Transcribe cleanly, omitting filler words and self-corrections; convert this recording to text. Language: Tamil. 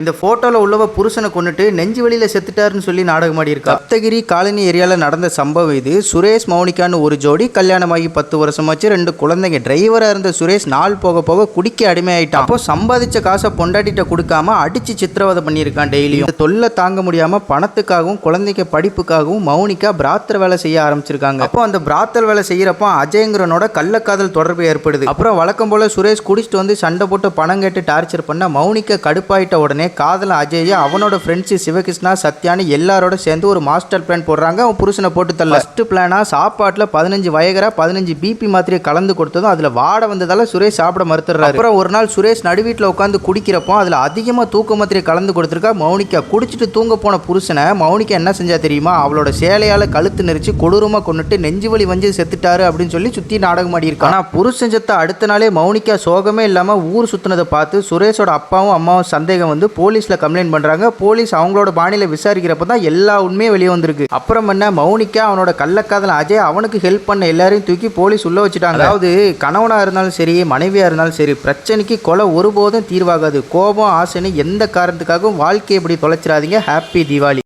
இந்த போட்டோல உள்ளவ புருஷனை கொண்டுட்டு நெஞ்சு வலியில செத்துட்டாருன்னு சொல்லி நாடகம் ஆடி இருக்கா. சப்தகிரி காலனி ஏரியால நடந்த சம்பவம் இது. சுரேஷ் மௌனிகான்னு ஒரு ஜோடி கல்யாணமாகி 10 வருஷமாச்சு, 2 குழந்தைங்க. டிரைவரா இருந்த சுரேஷ் நாள் போக போக குடிக்க அடிமையாயிட்டான். அப்போ சம்பாதிச்ச காசை பொண்டாட்டிட்ட கொடுக்காம அடிச்சு சித்திரவதை பண்ணியிருக்கான் டெய்லியும். இந்த தொல்லை தாங்க முடியாம பணத்துக்காகவும் குழந்தைங்க படிப்புக்காகவும் மௌனிகா பிராத்தர் வேலை செய்ய ஆரம்பிச்சிருக்காங்க. அப்போ அந்த பிராத்தர் வேலை செய்யறப்போ அஜயங்கிறனோட கள்ளக்காதல் தொடர்பு ஏற்படுது. அப்புறம் வழக்கம் போல சுரேஷ் குடிச்சிட்டு வந்து சண்டை போட்டு பணம் கேட்டு டார்ச்சர் பண்ண மௌனிகா கடுப்பாயிட்ட உடனே காதல அஜய் அவனோட ஃப்ரெண்ட்ஸ் சிவகிருஷ்ணா சத்யானு எல்லாரோட சேர்ந்து ஒரு மாஸ்டர் பிளான் போடுறாங்க. அவன் புருஷனை போட்டு தள்ள. ஃபர்ஸ்ட் பிளானா சாப்பாட்டுல 15 வயகரா 15 பிபி மாத்திரையை கலந்து கொடுத்ததும் அதுல வாட வந்ததால சுரேஷ் சாப்பிட மறுத்துறாரு. அப்புறம் ஒரு நாள் சுரேஷ் நடுவீட்டில் உட்காந்து குடிக்கிறப்போ அதுல அதிகமா தூக்க மாத்திரையை கலந்து கொடுத்துருக்கா மௌனிகா. குடிச்சிட்டு தூங்க போன புருஷனை மௌனிகா என்ன செஞ்சா தெரியுமா? அவளோட சேலையால கழுத்து நெரிச்சு கொடூரமா கொண்டுட்டு நெஞ்சு வலி வந்து செத்துட்டாரு அப்படின்னு சொல்லி சுத்தி நாடகம் ஆடி இருக்கா. ஆனா புருஷன் செத்த அடுத்த நாளே மௌனிகா சோகமே இல்லாம ஊர் சுத்தினதை பார்த்து சுரேஷோட அப்பாவும் அம்மாவும் சந்தேகம் வந்து போலீஸ்ல கம்ப்ளைண்ட் பண்றாங்க. போலீஸ் அவங்களோட பாணியில விசாரிக்கிறப்ப தான் எல்லா உண்மையும் வெளியே வந்திருக்கு. அப்புறம் என்ன, மௌனிகா அவனோட கள்ளக்காதல் அஜய் அவனுக்கு ஹெல்ப் பண்ண எல்லாரையும் தூக்கி போலீஸ் உள்ள வச்சுட்டாங்க. அதாவது கணவனா இருந்தாலும் சரி மனைவியா இருந்தாலும் சரி பிரச்சனைக்கு கொலை ஒருபோதும் தீர்வாகாது. கோபம் ஆசைன்னு எந்த காரணத்துக்காகவும் வாழ்க்கையை இப்படி தொலைச்சிடாதீங்க. ஹாப்பி தீபாவளி.